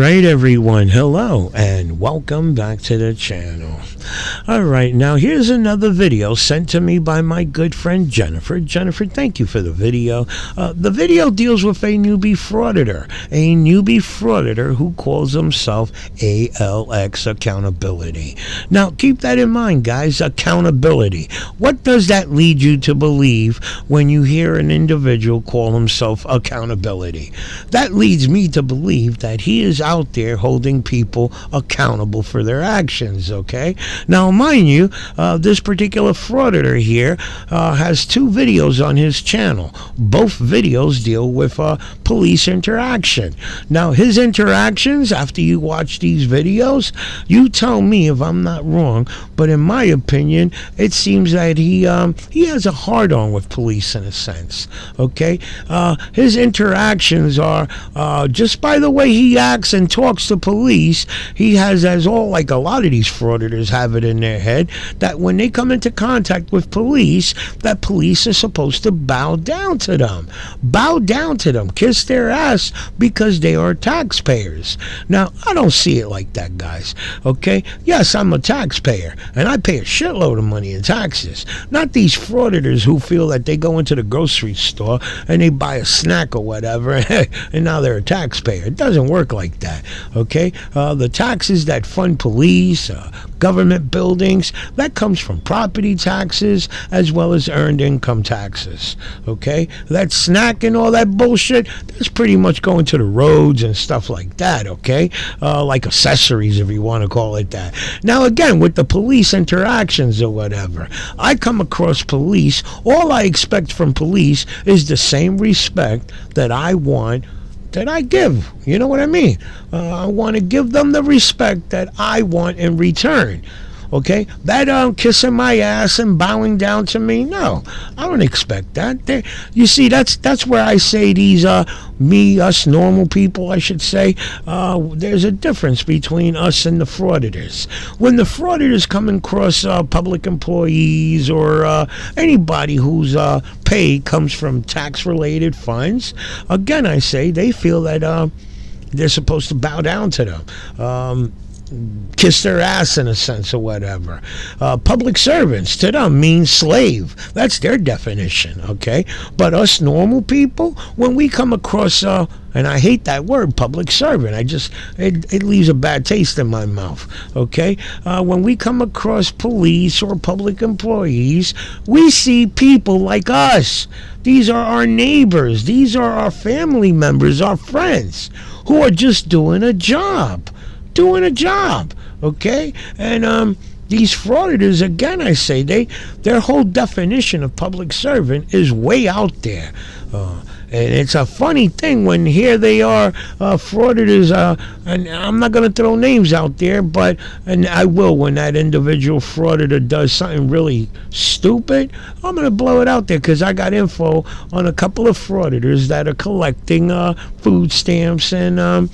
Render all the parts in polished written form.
right, everyone. Hello and welcome back to the channel. Alright, now here's another video sent to me by my good friend Jennifer. Jennifer, thank you for the video. The video deals with a newbie frauditor. A newbie frauditor who calls himself ALX Accountability. Now, keep that in mind, guys. Accountability. What does that lead you to believe when you hear an individual call himself accountability? That leads me to believe that he is out there holding people accountable for their actions, okay? Now, mind you, this particular frauditor here has two videos on his channel. Both videos deal with police interaction. Now, his interactions, after you watch these videos, you tell me if I'm not wrong, but in my opinion, it seems that he has a hard-on with police in a sense, okay? His interactions are, just by the way he acts and talks to police, he has, as all, like a lot of these frauditors have it in their head, that when they come into contact with police, that police are supposed to bow down to them. Bow down to them, kiss their ass, because they are taxpayers. Now, I don't see it like that, guys, okay? Yes, I'm a taxpayer, and I pay a shitload of money in taxes. Not these frauditors who feel that they go into the grocery store and they buy a snack or whatever, and now they're a taxpayer. It doesn't work like that, okay? The taxes that fund police, government buildings, that comes from property taxes as well as earned income taxes, okay? That snack and all that bullshit, that's pretty much going to the roads and stuff like that, okay? Like accessories, if you want to call it that. Now, again, with the police interactions or whatever, I come across police, all I expect from police is the same respect that I want, that I give. You know what I mean? I want to give them the respect that I want in return. Okay, that kissing my ass and bowing down to me, no, I don't expect that. You see, that's where I say these us normal people, I should say, there's a difference between us and the frauditors. When the frauditors come across public employees or anybody whose pay comes from tax-related funds, again, I say they feel that they're supposed to bow down to them. Kiss their ass in a sense or whatever. Public servants, to them, means slave. That's their definition, okay? But us normal people, when we come across, and I hate that word, public servant, it leaves a bad taste in my mouth, okay? When we come across police or public employees, we see people like us. These are our neighbors. These are our family members, our friends, who are just doing a job. Okay? And these frauditors, again, I say, their whole definition of public servant is way out there. And it's a funny thing when here they are, frauditors, and I'm not going to throw names out there, and I will when that individual frauditor does something really stupid. I'm going to blow it out there because I got info on a couple of frauditors that are collecting food stamps and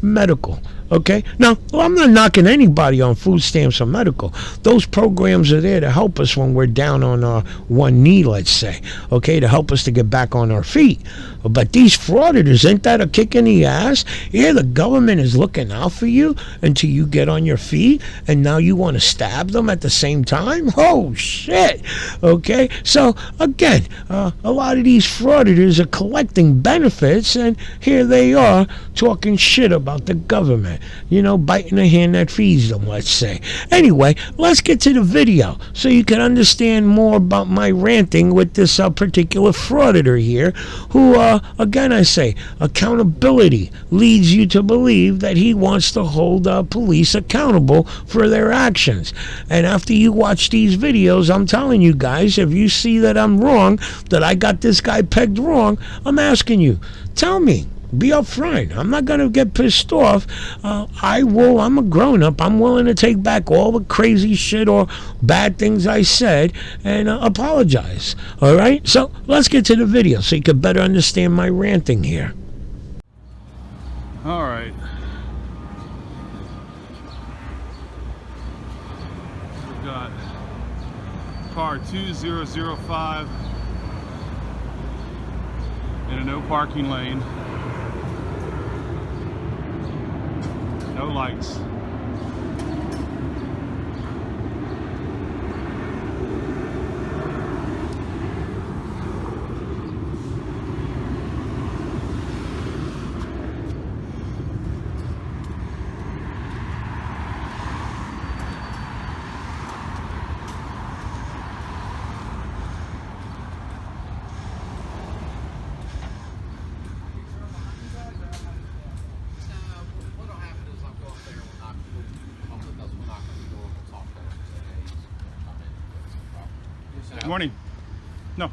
medical. Okay? Now, I'm not knocking anybody on food stamps or medical. Those programs are there to help us when we're down on our one knee, let's say. Okay? To help us to get back on our feet. But these frauditors, ain't that a kick in the ass? Yeah, the government is looking out for you until you get on your feet, and now you want to stab them at the same time? Oh, shit. Okay? So, again, a lot of these frauditors are collecting benefits, and here they are talking shit about the government. You know, biting the hand that feeds them, let's say. Anyway, let's get to the video so you can understand more about my ranting with this particular frauditor here who, again, I say, accountability leads you to believe that he wants to hold police accountable for their actions. And after you watch these videos, I'm telling you guys, if you see that I'm wrong, that I got this guy pegged wrong, I'm asking you, tell me. Be upfront. I'm not going to get pissed off. I'm a grown-up. I'm willing to take back all the crazy shit or bad things I said and apologize. All right? So let's get to the video so you can better understand my ranting here. All right. We've got car 2005 in a no parking lane. No lights. Good morning. No.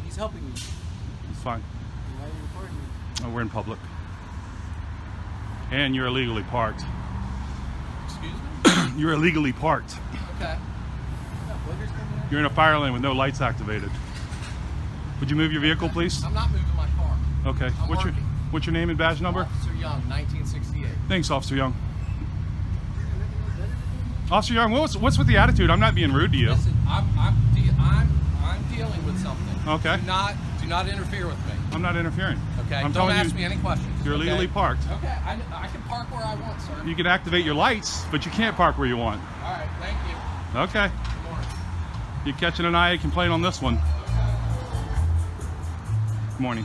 He's helping me. It's fine. Why are you recording me? Oh, we're in public. And you're illegally parked. Excuse me? You're illegally parked. Okay. You're in a fire lane with no lights activated. Would you move your vehicle, please? I'm not moving my car. Okay. What's your name and badge number? Officer Young, 1968. Thanks, Officer Young. Officer Young, what's with the attitude? I'm not being rude to you. Listen, I'm dealing with something. Okay. Do not interfere with me. I'm not interfering. Okay. I'm Don't telling ask you, me any questions. You're okay? illegally parked. Okay. I can park where I want, sir. You can activate your lights, but you can't park where you want. All right. Thank you. Okay. Good morning. You're catching an IA complaint on this one. Good morning.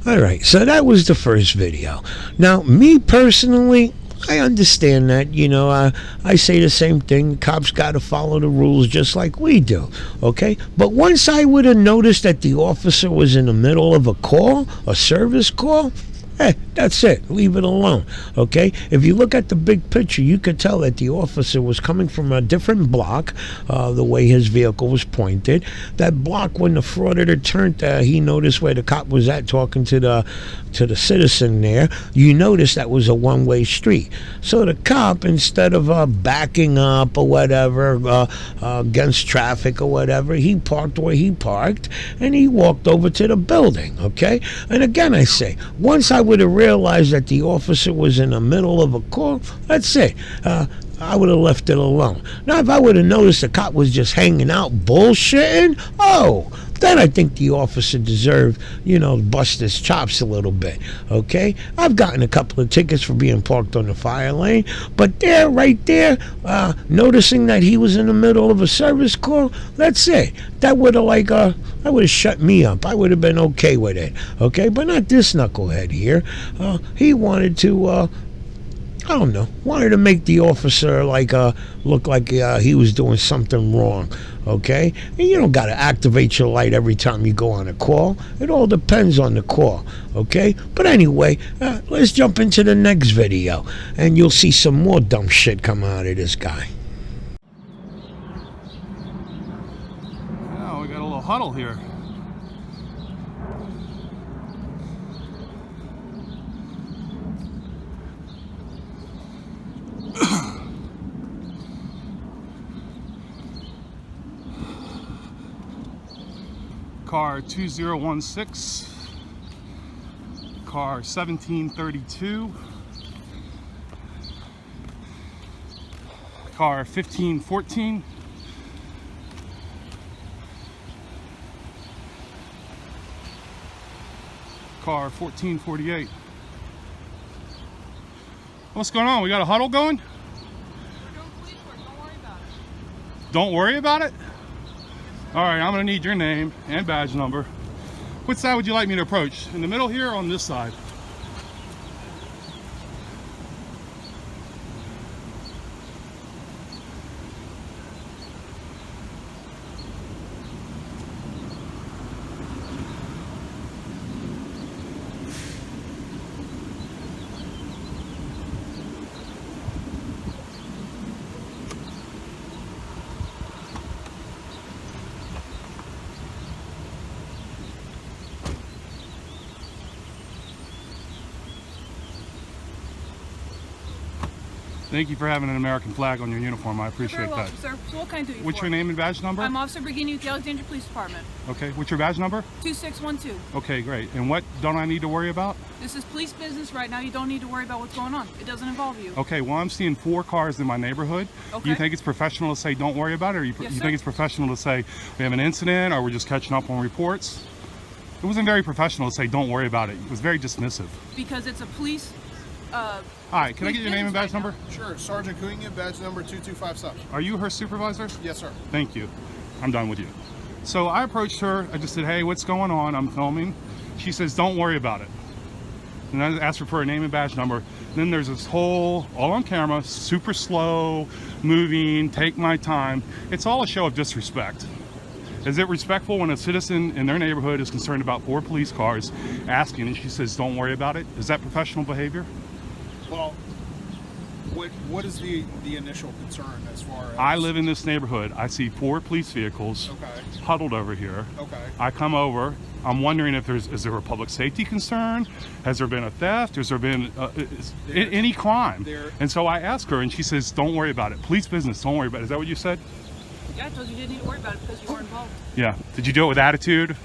Alright, so that was the first video. Now, me personally, I understand that, you know, I say the same thing. Cops got to follow the rules just like we do, okay? But once I would have noticed that the officer was in the middle of a call, a service call, that's it. Leave it alone, okay? If you look at the big picture, you could tell that the officer was coming from a different block, the way his vehicle was pointed. That block, when the frauditor turned, he noticed where the cop was at talking to the citizen there. You notice that was a one-way street. So the cop, instead of backing up or whatever, against traffic or whatever, he parked where he parked, and he walked over to the building, okay? And again, I say, once I would have realized that the officer was in the middle of a call, that's it. I would have left it alone. Now, if I would have noticed the cop was just hanging out bullshitting, then I think the officer deserved, you know, to bust his chops a little bit, okay? I've gotten a couple of tickets for being parked on the fire lane, but there, right there, noticing that he was in the middle of a service call, that's it. That would have, that would have shut me up. I would have been okay with it, okay? But not this knucklehead here. He wanted to, I don't know, wanted to make the officer look like he was doing something wrong, okay? And you don't got to activate your light every time you go on a call. It all depends on the call, okay? But anyway, let's jump into the next video, and you'll see some more dumb shit come out of this guy. Oh, we got a little huddle here. Car 2016, car 1732, car 1514, car 1448. What's going on? We got a huddle going? We're doing police work. Don't worry about it. Don't worry about it? All right, I'm gonna need your name and badge number. Which side would you like me to approach? In the middle here or on this side? Thank you for having an American flag on your uniform. I appreciate You're very that. welcome, sir. So what can I do you What's for? your name and badge number? I'm Officer Bergini with the Alexandria Police Department. Okay, what's your badge number? 2612. Okay, great. And what don't I need to worry about? This is police business right now. You don't need to worry about what's going on. It doesn't involve you. Okay, well, I'm seeing 4 cars in my neighborhood. Okay. You think it's professional to say don't worry about it, or you Yes, think sir. it's professional to say we have an incident or we're just catching up on reports? It wasn't very professional to say, don't worry about it. It was very dismissive. Because it's a police. Hi, can I get your name and badge number? Sure, Sergeant Cunha, badge number 2257. Are you her supervisor? Yes, sir. Thank you. I'm done with you. So I approached her. I just said, hey, what's going on? I'm filming. She says, don't worry about it. And I asked her for her name and badge number. And then there's this whole, all on camera, super slow, moving, take my time. It's all a show of disrespect. Is it respectful when a citizen in their neighborhood is concerned about 4 police cars asking, and she says, don't worry about it? Is that professional behavior? Well, what is the initial concern as far as... I live in this neighborhood. I see 4 police vehicles huddled over here. Okay. I come over. I'm wondering if is there a public safety concern? Has there been a theft? Has there been any crime? And so I ask her, and she says, don't worry about it. Police business, don't worry about it. Is that what you said? Yeah, I told you didn't need to worry about it because you were involved. Yeah. Did you do it with attitude?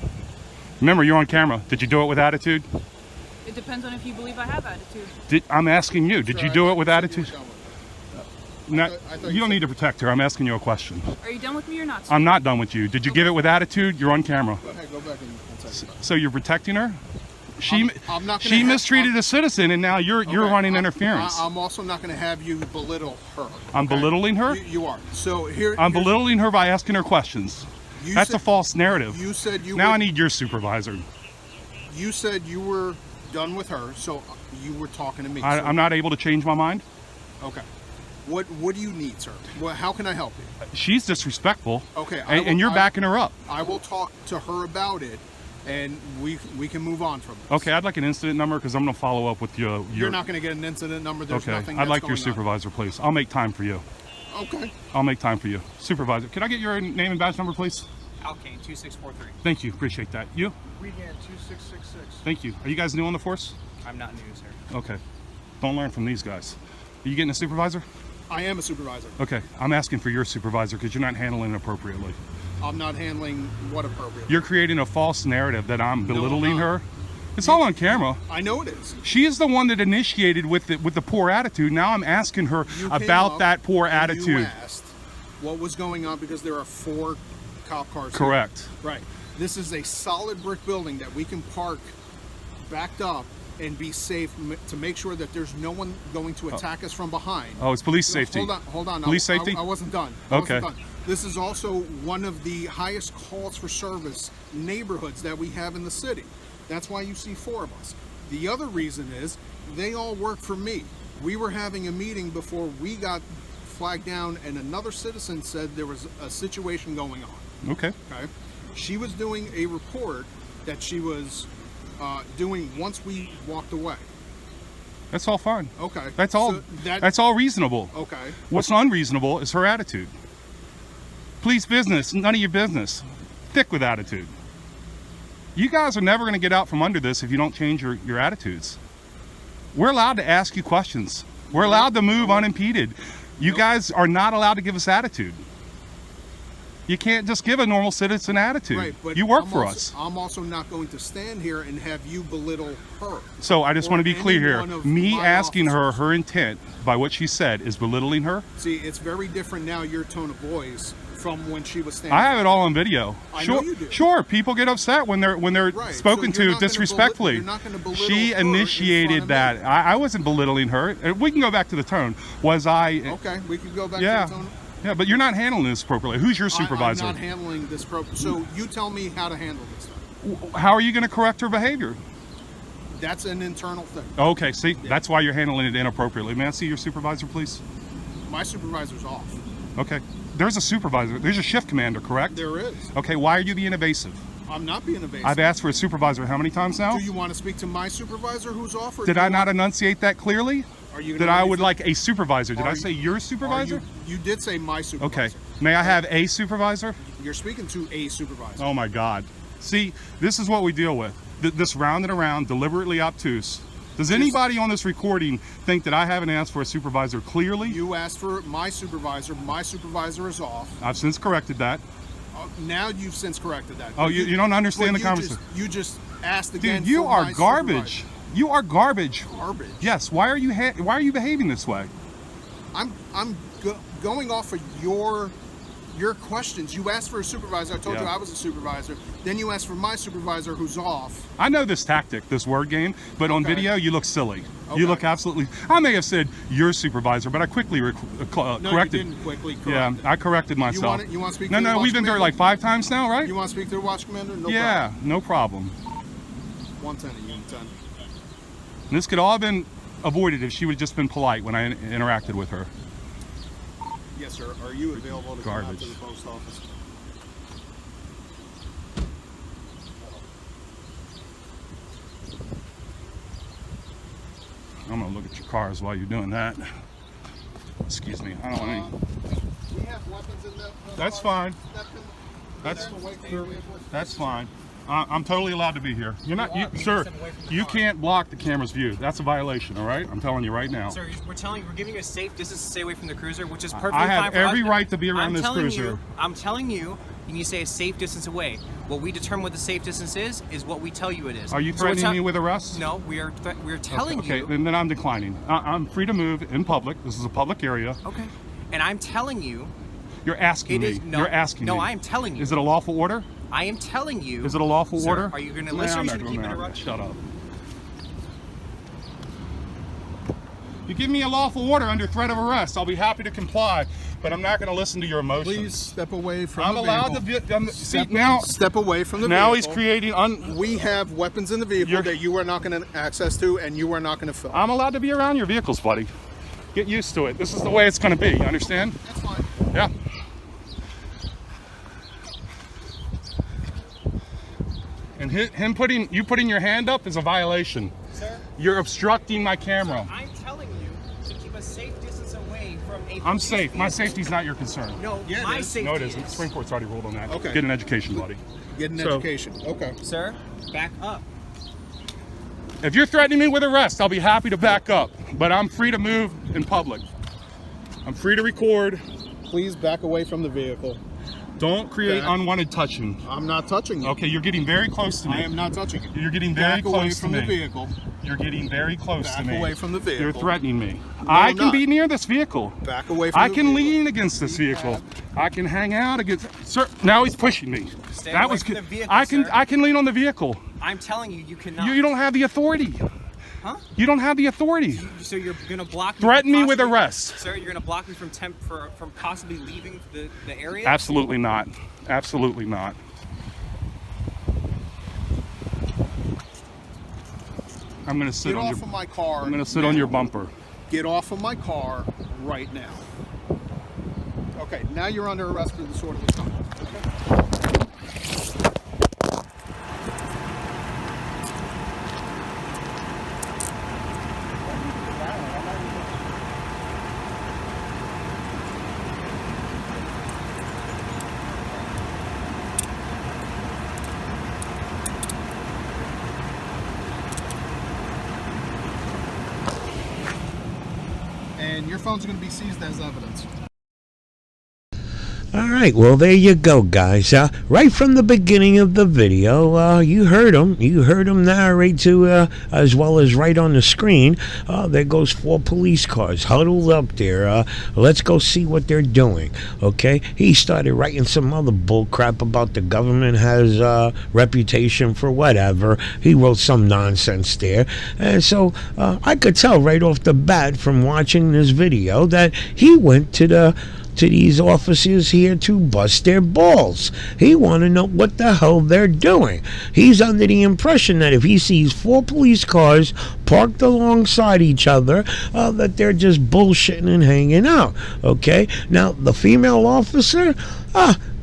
Remember, you're on camera. Did you do it with attitude? It depends on if you believe I have attitude. I'm asking you. Did you do it with attitude? I You don't need to protect her. I'm asking you a question. Are you done with me or not, sir? I'm not done with you. Did you give it with attitude? You're on camera. Go ahead, go back and take it. So you're protecting her? I'm not She mistreated a citizen, and now you're running interference. I'm also not going to have you belittle her. I'm belittling her? You are. So here... I'm belittling her by asking her questions. That's a false narrative. You said you Now I need your supervisor. You said you were done with her, so you were talking to me. I'm not able to change my mind. Okay. What do you need, sir? How can I help you? She's disrespectful. Okay. And you're backing her up. I will talk to her about it, and we can move on from this. Okay, I'd like an incident number because I'm going to follow up with you. You're not going to get an incident number. There's nothing. I'd like your supervisor, please. I'll make time for you. Okay. I'll make time for you. Supervisor, can I get your name and badge number, please? Alkane 2643. Thank you. Appreciate that. You? Regan 2666. Thank you. Are you guys new on the force? I'm not new, sir. Okay. Don't learn from these guys. Are you getting a supervisor? I am a supervisor. Okay. I'm asking for your supervisor because you're not handling it appropriately. I'm not handling what appropriately. You're creating a false narrative that I'm belittling her. It's all on camera. I know it is. She is the one that initiated with the poor attitude. Now I'm asking her about that poor attitude. You asked what was going on because there are 4 cop cars. Correct. Here. Right. This is a solid brick building that we can park backed up and be safe to make sure that there's no one going to attack us from behind. Oh, it's police safety. Hold on. Police safety? I wasn't done. Okay. This is also one of the highest calls for service neighborhoods that we have in the city. That's why you see 4 of us. The other reason is they all work for me. We were having a meeting before we got flagged down, and another citizen said there was a situation going on. Okay. Okay. She was doing a report that she was doing once we walked away. That's all fine. Okay. That's all. So that's all reasonable. Okay. What's unreasonable is her attitude. Police business, none of your business. Thick with attitude. You guys are never going to get out from under this if you don't change your attitudes. We're allowed to ask you questions. We're allowed to move unimpeded. You guys are not allowed to give us attitude. You can't just give a normal citizen attitude. Right, but you work for us. I'm also not going to stand here and have you belittle her. So I just want to be clear here. Me asking officers. her intent by what she said is belittling her. See, it's very different now, your tone of voice, from when she was standing. I have it all on video. I sure, know you do. Sure, people get upset when they're Right, spoken so you're to not gonna disrespectfully. you're not gonna belittle She her in initiated front of that. me. I wasn't belittling her. We can go back to the tone. Was I? Okay, we can go back Yeah. to the tone. Yeah, but you're not handling this appropriately. Who's your supervisor? I'm not handling this so you tell me how to handle this stuff. How are you going to correct her behavior? That's an internal thing. Okay, see, that's why you're handling it inappropriately. May I see your supervisor, please? My supervisor's off. Okay. There's a supervisor. There's a shift commander, correct? There is. Okay, why are you being evasive? I'm not being evasive. I've asked for a supervisor how many times now? Do you want to speak to my supervisor who's off? Or Did I not enunciate that clearly? Are you that I would like a supervisor? Did I say your supervisor? You did say my supervisor. Okay. May I have a supervisor? You're speaking to a supervisor. Oh my God. See, this is what we deal with. This round and around, deliberately obtuse. Does anybody on this recording think that I haven't asked for a supervisor clearly? You asked for my supervisor. My supervisor is off. I've since corrected that. Now you've since corrected that. Oh, you don't understand the conversation. You just asked again. Dude, you for are my garbage. supervisor. You are garbage. Garbage. Yes. Why are you behaving this way? I'm going off of your your questions. You asked for a supervisor. I told you I was a supervisor. Then you asked for my supervisor who's off. I know this tactic, this word game, but on video you look silly. Okay. You look absolutely. I may have said your supervisor, but I quickly corrected. No, you didn't quickly correct it. I corrected myself. You want to speak No, to the no, watch we've been there commander? like 5 times now, right? You want to speak to the watch commander? No yeah, problem. no problem. 110 a unit 10. And this could all have been avoided if she would have just been polite when I interacted with her. Yes, sir. Are you available to come out Garbage. to the post office? I'm gonna look at your cars while you're doing that. Excuse me, I don't want any. We have weapons in the That's car. fine. That's That's fine. I'm totally allowed to be here. You're not, sir. You can't block the camera's view. That's a violation. All right. I'm telling you right now. Sir, we're giving you a safe distance to stay away from the cruiser, which is perfectly I fine have for us. every right to be around this cruiser. I'm telling you, you need to stay a safe distance away. What we determine what the safe distance is what we tell you it is. Are you So we're threatening me with arrest? No, we're telling Okay, you. then I'm declining. I'm free to move in public. This is a public area. Okay. And I'm telling you. You're asking me. You're asking me. No, I am telling you. Is it a lawful order? I am telling you. Is it a lawful Sir, order? Are you going to Nah, listen or are I'm you not going to keep doing that. interrupting? Shut up. You give me a lawful order under threat of arrest, I'll be happy to comply, but I'm not going to listen to your emotions. Please step away from I'm the allowed vehicle. to see now. Step away from the Now vehicle. he's creating. We have weapons in the vehicle that you are not going to access to, and you are not going to film. I'm allowed to be around your vehicles, buddy. Get used to it. This is the way it's going to be. You understand? That's fine. Yeah. And him putting your hand up is a violation. Sir? You're obstructing my camera. Sir, I'm telling you to keep a safe distance away from a I'm safe. My safety's not your concern. No, Yeah, it my is. safety No, it isn't. is. Supreme Court's already ruled on that. Okay. Get an education, buddy. Get an So- education. Okay. Sir, back up. If you're threatening me with arrest, I'll be happy to back up. But I'm free to move in public. I'm free to record. Please back away from the vehicle. Don't create Back. unwanted touching. I'm not touching you. Okay, you're getting very close to me. I am not touching you. You're getting very Back away close to from me. the vehicle. You're getting very close to Back me. away from the vehicle. You're threatening me. I I'm can not. be near this vehicle. Back away from I the can vehicle. lean against this vehicle. I can hang out against. Sir, now he's pushing me. Stay that away was from good. the vehicle, I can sir. lean on the vehicle. I'm telling you, you cannot. You don't have the authority. Huh? You don't have the authority. So you're gonna block me? Threaten from me with possibly- arrest. Sir, you're gonna block me from from possibly leaving the area? Absolutely not. Absolutely not. I'm gonna sit Get on off your. of my car. I'm gonna sit now. on your bumper. Get off of my car right now. Okay, now you're under arrest for disorderly conduct. Okay. And your phone's going to be seized as evidence. All right, well, there you go, guys. Right from the beginning of the video, you heard him narrate to, as well as right on the screen. There goes 4 police cars huddled up there. Let's go see what they're doing. Okay, he started writing some other bull crap about the government has a reputation for whatever. He wrote some nonsense there, and so I could tell right off the bat from watching this video that he went to these officers here to bust their balls. He want to know what the hell they're doing. He's under the impression that if he sees 4 police cars parked alongside each other, that they're just bullshitting and hanging out. Okay, now the female officer,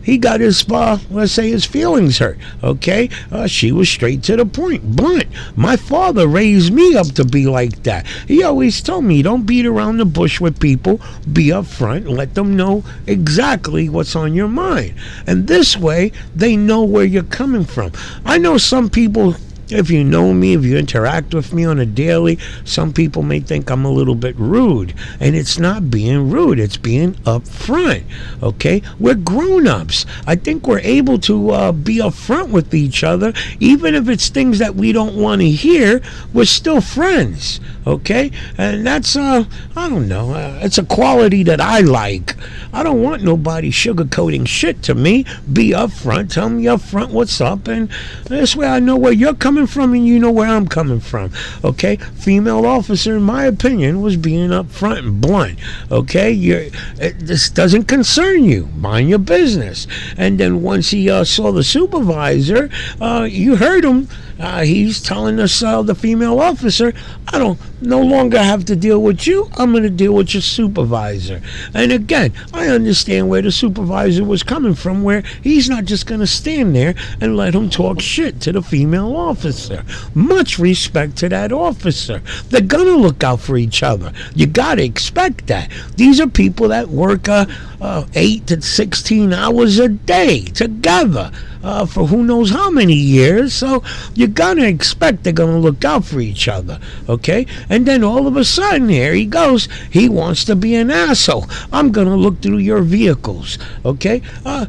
he got his, let's say, his feelings hurt. Okay, she was straight to the point, blunt. My father raised me up to be like that. He always told me, don't beat around the bush with people. Be upfront and let them know exactly what's on your mind. And this way, they know where you're coming from. I know some people if you know me, if you interact with me on a daily, some people may think I'm a little bit rude, and it's not being rude, it's being upfront. Okay, we're grown-ups. I think we're able to be upfront with each other, even if it's things that we don't want to hear. We're still friends. Okay, and that's I don't know, it's a quality that I like. I don't want nobody sugarcoating shit to me. Be upfront, tell me upfront what's up, and this way I know where you're coming from and you know where I'm coming from. Okay, female officer, in my opinion, was being upfront and blunt. Okay, this doesn't concern you, mind your business. And then once he saw the supervisor, you heard him, he's telling us, the female officer, I don't no longer have to deal with you, I'm going to deal with your supervisor. And again, I understand where the supervisor was coming from, where he's not just going to stand there and let him talk shit to the female officer. Much respect to that officer. They're going to look out for each other. You got to expect that. These are people that work 8 to 16 hours a day together for who knows how many years. So you're going to expect they're going to look out for each other. Okay? And then all of a sudden, here he goes. He wants to be an asshole. I'm going to look through your vehicles. Okay?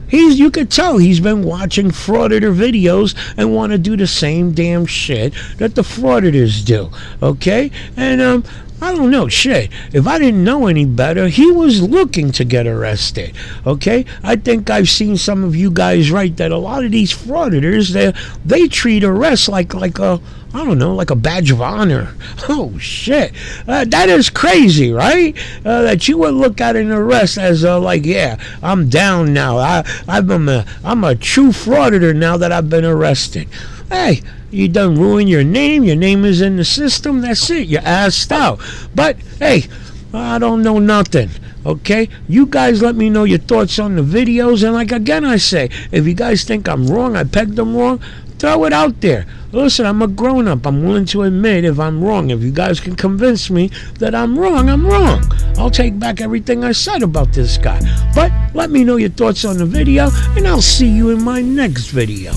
You could tell he's been watching Frauditor videos and want to do the same damn shit that the Frauditors do. Okay? And I don't know, shit. If I didn't know any better, he was looking to get arrested. Okay? I think I've seen some of you guys write that a lot of these frauditors, they treat arrests like a, I don't know, like a badge of honor. Oh, shit. That is crazy, right? That you would look at an arrest as like, yeah, I'm down now. I'm a true frauditor now that I've been arrested. Hey, you done ruined your name. Your name is in the system. That's it. You're assed out. But, hey, I don't know nothing. Okay? You guys let me know your thoughts on the videos. And like again I say, if you guys think I'm wrong, I pegged them wrong, throw it out there. Listen, I'm a grown-up. I'm willing to admit if I'm wrong. If you guys can convince me that I'm wrong, I'm wrong. I'll take back everything I said about this guy. But let me know your thoughts on the video, and I'll see you in my next video.